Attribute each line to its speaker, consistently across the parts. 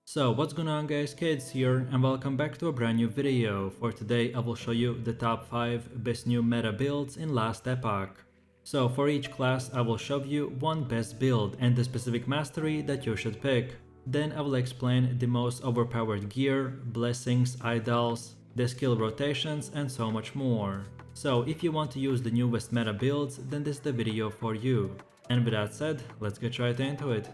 Speaker 1: So what's going on guys, Kids here and welcome back to a brand new video. For today I will show you the top 5 best new meta builds in last epoch. So for each class I will show you one best build and the specific mastery that you should pick. Then I will explain the most overpowered gear, blessings, idols, the skill rotations and so much more. So if you want to use the newest meta builds, then this is the video for you. And with that said, let's get right into it.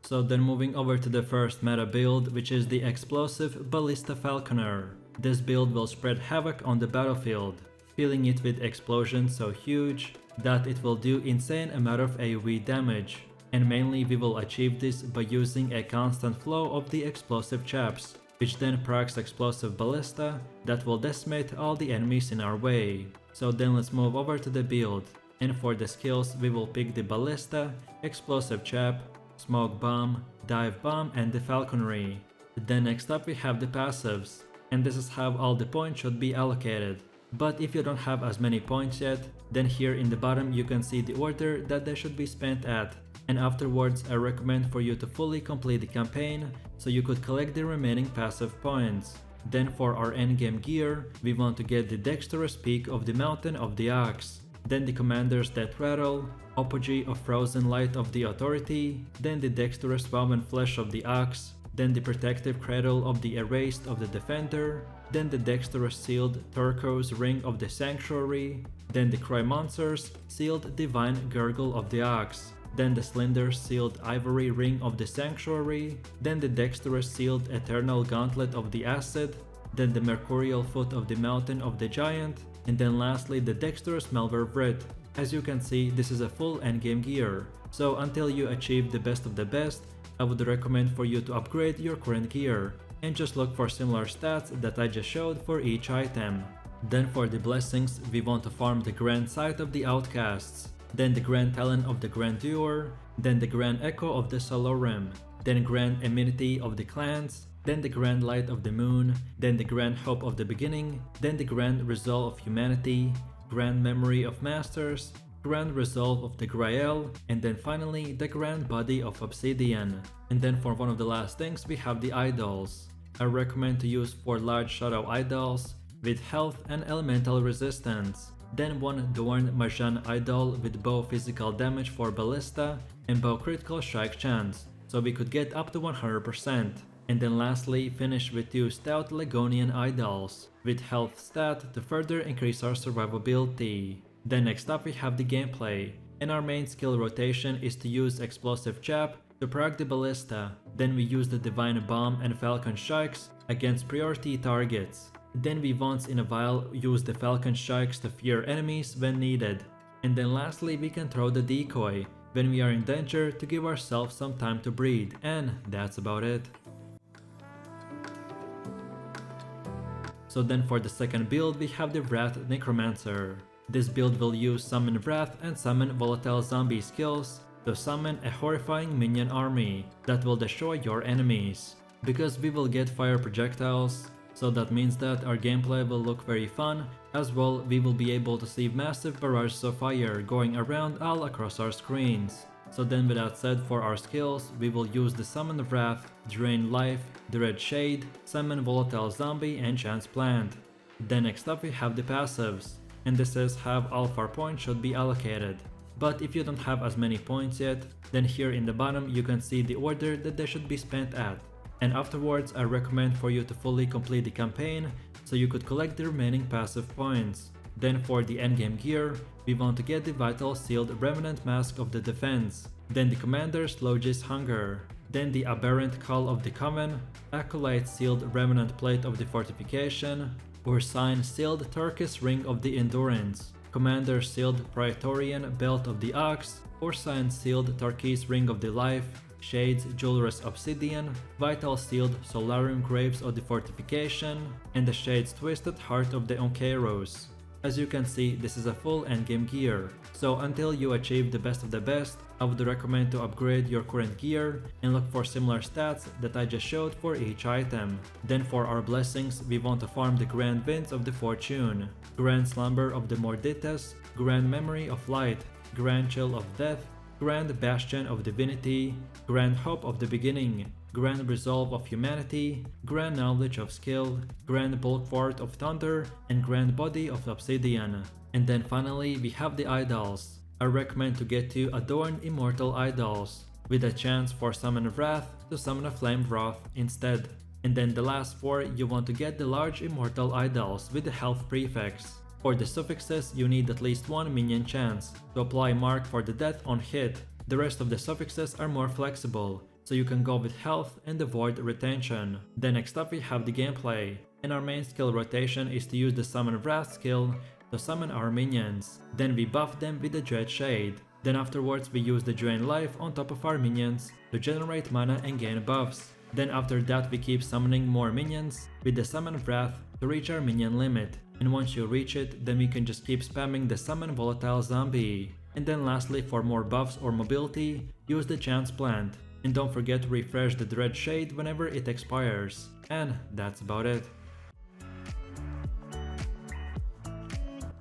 Speaker 1: So then moving over to the first meta build, which is the explosive balista falconer. This build will spread havoc on the battlefield, filling it with explosions so huge that it will do insane amount of AoE damage. And mainly we will achieve this by using a constant flow of the explosive chaps, which then procs explosive ballista that will decimate all the enemies in our way. So then let's move over to the build. And for the skills we will pick the ballista, explosive chap, smoke bomb, dive bomb and the falconry. Then next up we have the passives, and this is how all the points should be allocated. But if you don't have as many points yet, then here in the bottom you can see the order that they should be spent at. And afterwards I recommend for you to fully complete the campaign so you could collect the remaining passive points. Then for our endgame gear, we want to get the dexterous peak of the mountain of the ox. Then the commander's death rattle, apogee of frozen light of the authority, then the dexterous woven flesh of the ox, then the protective cradle of the erased of the defender, then the dexterous sealed turquoise ring of the sanctuary, then the necromancer's sealed divine gurgle of the ox, then the slender sealed ivory ring of the sanctuary, then the dexterous sealed eternal gauntlet of the acid, then the mercurial foot of the mountain of the giant, and then lastly the dexterous malware Wraith. As you can see, this is a full endgame gear, so until you achieve the best of the best, I would recommend for you to upgrade your current gear, and just look for similar stats that I just showed for each item. Then for the blessings, we want to farm the Grand Sight of the Outcasts, then the Grand Talent of the Grandeur, then the Grand Echo of the Solorim, then Grand Amenity of the Clans, then the Grand Light of the Moon, then the Grand Hope of the Beginning, then the Grand Resolve of Humanity, Grand Memory of Masters, Grand Resolve of the Grail, and then finally the Grand Body of Obsidian. And then for one of the last things we have the idols. I recommend to use 4 large shadow idols with health and elemental resistance, then 1 Dorn Marjan idol with bow physical damage for ballista and bow critical strike chance, so we could get up to 100%. And then lastly finish with 2 stout Legonian idols with health stat to further increase our survivability. Then next up we have the gameplay, and our main skill rotation is to use explosive chap to proc the ballista, then we use the divine bomb and falcon strikes against priority targets. Then we once in a while use the falcon strikes to fear enemies when needed. And then lastly we can throw the decoy when we are in danger to give ourselves some time to breathe, and that's about it. So then for the second build we have the Wraith necromancer. This build will use summon Wrath and summon volatile zombie skills to summon a horrifying minion army that will destroy your enemies. Because we will get fire projectiles, so that means that our gameplay will look very fun. As well, we will be able to see massive barrages of fire going around all across our screens. So then with that said, for our skills, we will use the Summon Wrath, Drain Life, the Red Shade, Summon Volatile Zombie and Chance Plant. Then next up we have the passives, and this is how all of our points should be allocated. But if you don't have as many points yet, then here in the bottom you can see the order that they should be spent at. And afterwards I recommend for you to fully complete the campaign so you could collect the remaining passive points. Then for the endgame gear, we want to get the Vital Sealed Remnant Mask of the Defense, then the Commander's Logis Hunger, then the Aberrant Call of the Coven, Acolyte Sealed Remnant Plate of the Fortification, Ursine Sealed Turkish Ring of the Endurance, Commander Sealed Praetorian Belt of the Ox, Ursine Sealed Turquoise Ring of the Life, Shades Jewelrous Obsidian, Vital Sealed Solarium Graves of the Fortification, and the Shades Twisted Heart of the Onkeros. As you can see, this is a full endgame gear, so until you achieve the best of the best, I would recommend to upgrade your current gear and look for similar stats that I just showed for each item. Then for our blessings, we want to farm the Grand Winds of the Fortune, Grand Slumber of the Morditas, Grand Memory of Light, Grand Chill of Death, Grand Bastion of Divinity, Grand Hope of the Beginning, Grand Resolve of Humanity, Grand Knowledge of Skill, Grand Bulwark of Thunder, and Grand Body of Obsidian. And then finally we have the idols. I recommend to get 2 Adorned Immortal Idols, with a chance for summon Wraith to summon a Flame Wrath instead. And then the last 4 you want to get the large Immortal Idols with the health prefix. For the suffixes you need at least 1 minion chance to apply Mark for the death on hit. The rest of the suffixes are more flexible, so you can go with health and avoid retention. Then next up we have the gameplay, and our main skill rotation is to use the Summon Wrath skill to summon our minions. Then we buff them with the Dread Shade. Then afterwards we use the Drain Life on top of our minions to generate mana and gain buffs. Then after that we keep summoning more minions with the Summon Wrath to reach our minion limit. And once you reach it, then we can just keep spamming the Summon Volatile Zombie. And then lastly, for more buffs or mobility, use the Chance Plant. And don't forget to refresh the Dread Shade whenever it expires. And that's about it.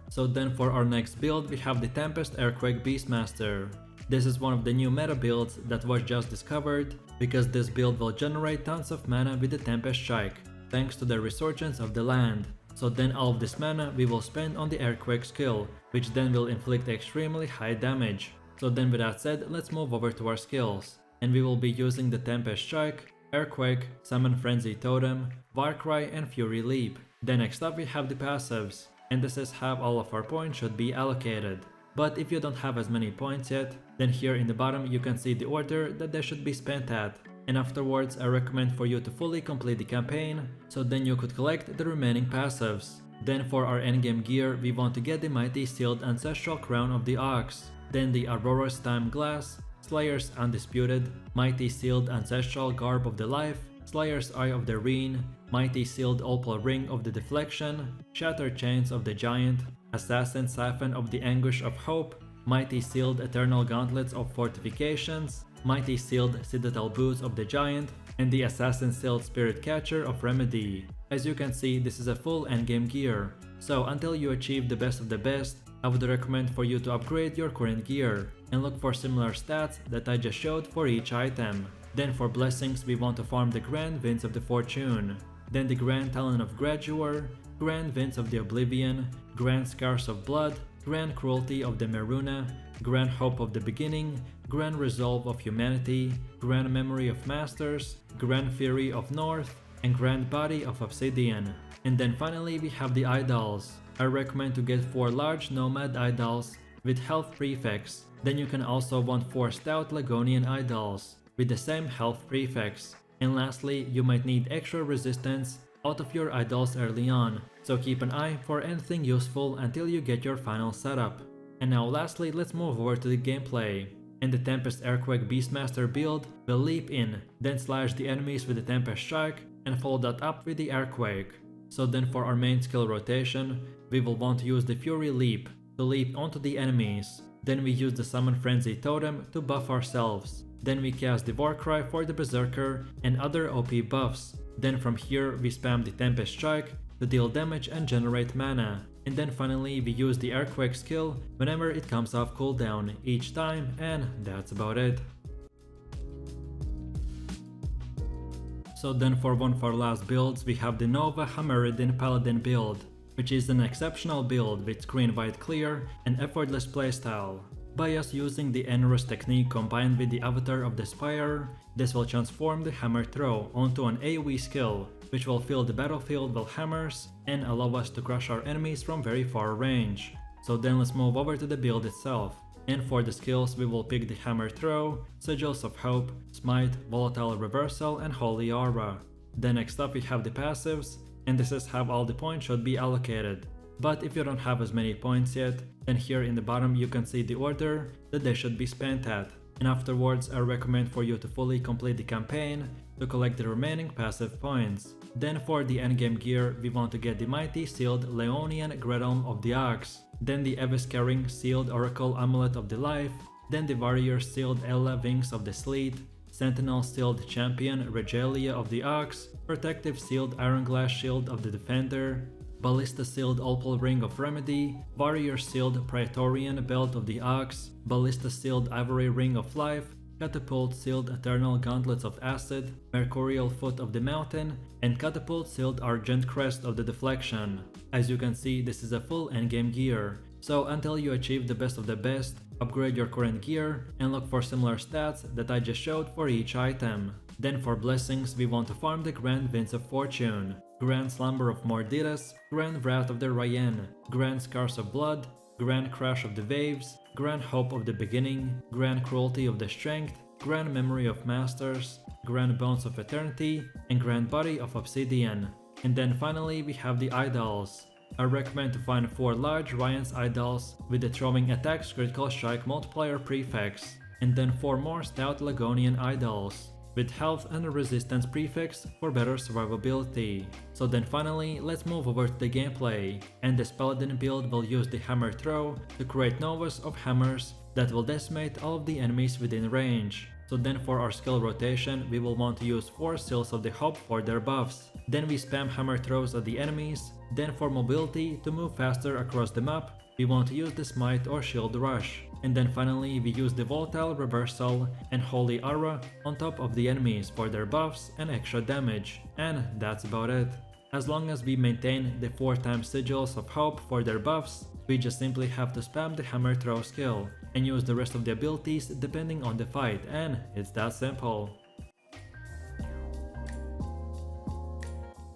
Speaker 1: So then for our next build we have the Tempest Earthquake Beastmaster. This is one of the new meta builds that was just discovered, because this build will generate tons of mana with the Tempest Strike, thanks to the resurgence of the land. So then all of this mana we will spend on the Earthquake skill, which then will inflict extremely high damage. So then with that said, let's move over to our skills. And we will be using the Tempest Strike, Earthquake, Summon Frenzy Totem, Warcry and Fury Leap. Then next up we have the passives, and this is how all of our points should be allocated. But if you don't have as many points yet, then here in the bottom you can see the order that they should be spent at. And afterwards I recommend for you to fully complete the campaign, so then you could collect the remaining passives. Then for our endgame gear we want to get the Mighty Sealed Ancestral Crown of the Ox, then the Aurora's Time Glass, Slayer's Undisputed, Mighty Sealed Ancestral Garb of the Life, Slayer's Eye of the Reen, Mighty Sealed Opal Ring of the Deflection, Shattered Chains of the Giant, Assassin Siphon of the Anguish of Hope, Mighty Sealed Eternal Gauntlets of Fortifications, Mighty Sealed Citadel Boots of the Giant, and the Assassin Sealed Spirit Catcher of Remedy. As you can see, this is a full endgame gear, so until you achieve the best of the best, I would recommend for you to upgrade your current gear, and look for similar stats that I just showed for each item. Then for blessings we want to farm the Grand Winds of the Fortune, then the Grand Talon of Graduar, Grand Winds of the Oblivion, Grand Scars of Blood, Grand Cruelty of the Meruna, Grand Hope of the Beginning, Grand Resolve of Humanity, Grand Memory of Masters, Grand Fury of North, and Grand Body of Obsidian. And then finally we have the idols. I recommend to get 4 large Nomad idols with health prefix. Then you can also want 4 stout Lagonian idols with the same health prefix. And lastly, you might need extra resistance out of your idols early on, so keep an eye for anything useful until you get your final setup. And now lastly, let's move over to the gameplay. And the Tempest Earthquake Beastmaster build will leap in, then slash the enemies with the Tempest Strike, and follow that up with the Earthquake. So then for our main skill rotation, we will want to use the Fury Leap to leap onto the enemies. Then we use the Summon Frenzy Totem to buff ourselves. Then we cast the Warcry for the Berserker and other OP buffs. Then from here we spam the Tempest Strike to deal damage and generate mana. And then finally we use the Earthquake skill whenever it comes off cooldown each time, and that's about it. So then for one of our last builds we have the Nova hammerdin paladin build, which is an exceptional build with screen wide clear and effortless playstyle. By us using the Enrus technique combined with the Avatar of the Spire, this will transform the hammer throw onto an AoE skill, which will fill the battlefield with hammers and allow us to crush our enemies from very far range. So then let's move over to the build itself. And for the skills we will pick the Hammer Throw, Sigils of Hope, Smite, Volatile Reversal and Holy Aura. Then next up we have the passives, and this is how all the points should be allocated. But if you don't have as many points yet, then here in the bottom you can see the order that they should be spent at. And afterwards I recommend for you to fully complete the campaign to collect the remaining passive points. Then for the endgame gear we want to get the Mighty Sealed Leonian Gretelm of the Ox, then the Eviscaring Sealed Oracle Amulet of the Life, then the Warrior Sealed Ella Wings of the Sleet, Sentinel Sealed Champion Regalia of the Ox, Protective Sealed Iron Glass Shield of the Defender, Ballista Sealed Opal Ring of Remedy, Warrior Sealed Praetorian Belt of the Ox, Ballista Sealed Ivory Ring of Life, Catapult Sealed Eternal Gauntlets of Acid, Mercurial Foot of the Mountain, and Catapult Sealed Argent Crest of the Deflection. As you can see, this is a full endgame gear, so until you achieve the best of the best, upgrade your current gear and look for similar stats that I just showed for each item. Then for blessings, we want to farm the Grand Winds of Fortune, Grand Slumber of Mordidas, Grand Wrath of the Ryan, Grand Scars of Blood, Grand Crash of the Waves, Grand Hope of the Beginning, Grand Cruelty of the Strength, Grand Memory of Masters, Grand Bones of Eternity, and Grand Body of Obsidian. And then finally we have the idols. I recommend to find 4 large Ryan's idols with the throwing attacks critical strike multiplier prefix, and then 4 more stout Lagonian idols with health and resistance prefix for better survivability. So then finally, let's move over to the gameplay, and this paladin build will use the hammer throw to create novas of hammers that will decimate all of the enemies within range. So then for our skill rotation, we will want to use 4 Seals of the Hope for their buffs. Then we spam hammer throws at the enemies. Then for mobility, to move faster across the map, we want to use the Smite or Shield Rush. And then finally we use the Volatile Reversal and Holy Aura on top of the enemies for their buffs and extra damage. And that's about it. As long as we maintain the 4 times Sigils of Hope for their buffs, we just simply have to spam the hammer throw skill and use the rest of the abilities depending on the fight, and it's that simple.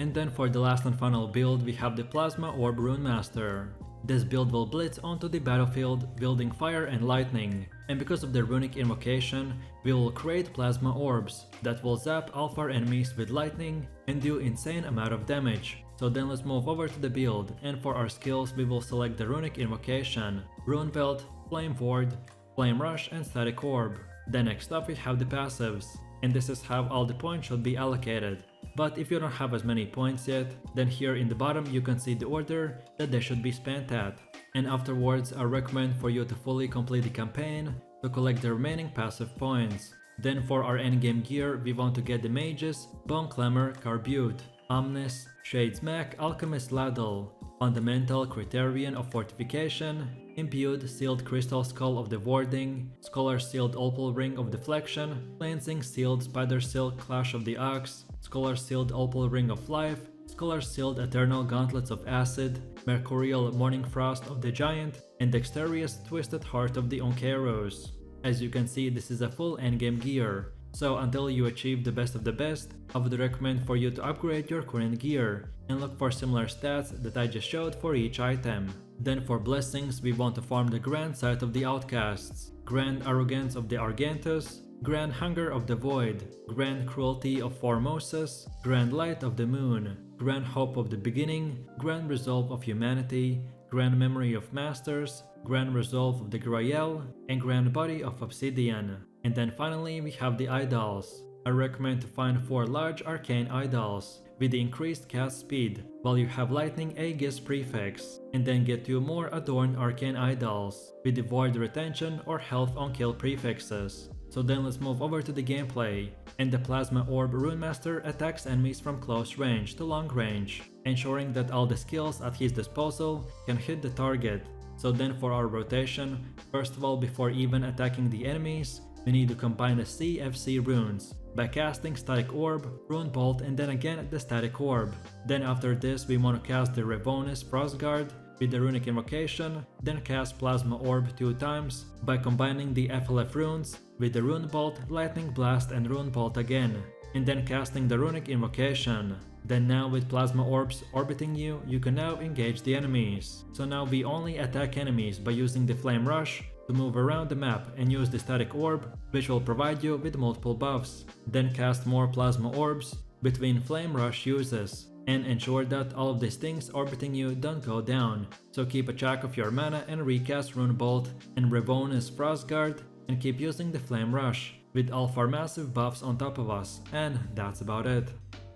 Speaker 1: And then for the last and final build, we have the Plasma Orb Runemaster. This build will blitz onto the battlefield, wielding fire and lightning, and because of the runic invocation, we will create plasma orbs that will zap alpha enemies with lightning and do insane amount of damage. So then let's move over to the build, and for our skills we will select the runic invocation, rune belt, flame ward, flame rush, and static orb. Then next up we have the passives, and this is how all the points should be allocated. But if you don't have as many points yet, then here in the bottom you can see the order that they should be spent at. And afterwards I recommend for you to fully complete the campaign to collect the remaining passive points. Then for our endgame gear, we want to get the mages, Bone Clamor, Carbute, Omnis, Shades Mac, Alchemist Ladle, Fundamental Criterion of Fortification, Imbued Sealed Crystal Skull of the Warding, Scholar Sealed Opal Ring of Deflection, Cleansing Sealed Spider Silk Clash of the Ox, Scholar Sealed Opal Ring of Life, Scholar Sealed Eternal Gauntlets of Acid, Mercurial Morning Frost of the Giant, and Dexterous Twisted Heart of the Onkeros. As you can see, this is a full endgame gear, so until you achieve the best of the best, I would recommend for you to upgrade your current gear and look for similar stats that I just showed for each item. Then for blessings, we want to farm the Grand Sight of the Outcasts, Grand Arrogance of the Argentus, Grand Hunger of the Void, Grand Cruelty of Formosus, Grand Light of the Moon, Grand Hope of the Beginning, Grand Resolve of Humanity, Grand Memory of Masters, Grand Resolve of the Grail, and Grand Body of Obsidian. And then finally we have the idols. I recommend to find 4 large arcane idols with the increased cast speed while you have lightning Aegis prefix, and then get 2 more adorned arcane idols with the void retention or health on kill prefixes. So then let's move over to the gameplay, and the Plasma Orb Runemaster attacks enemies from close range to long range, ensuring that all the skills at his disposal can hit the target. So then for our rotation, first of all, before even attacking the enemies, we need to combine the CFC runes by casting Static Orb, Rune Bolt, and then again the Static Orb. Then after this we want to cast the Revonus Frostguard with the Runic Invocation, then cast Plasma Orb 2 times by combining the FLF runes with the Rune Bolt, Lightning Blast, and Rune Bolt again, and then casting the Runic Invocation. Then now with Plasma Orbs orbiting you, you can now engage the enemies. So now we only attack enemies by using the Flame Rush to move around the map and use the Static Orb, which will provide you with multiple buffs. Then cast more Plasma Orbs between Flame Rush uses, and ensure that all of these things orbiting you don't go down. So keep a track of your mana and recast Rune Bolt and Revonus Frostguard, and keep using the Flame Rush with all of our massive buffs on top of us, and that's about it.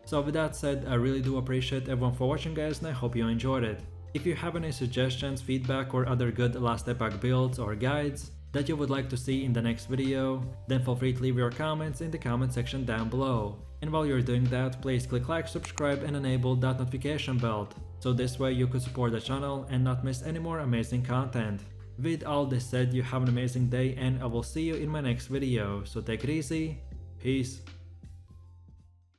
Speaker 1: So with that said, I really do appreciate everyone for watching, guys, and I hope you enjoyed it. If you have any suggestions, feedback, or other good last epoch builds or guides that you would like to see in the next video, then feel free to leave your comments in the comment section down below. And while you're doing that, please click like, subscribe, and enable that notification bell So this way you could support the channel and not miss any more amazing content. With all this said, you have an amazing day and I will see you in my next video, so take it easy, peace.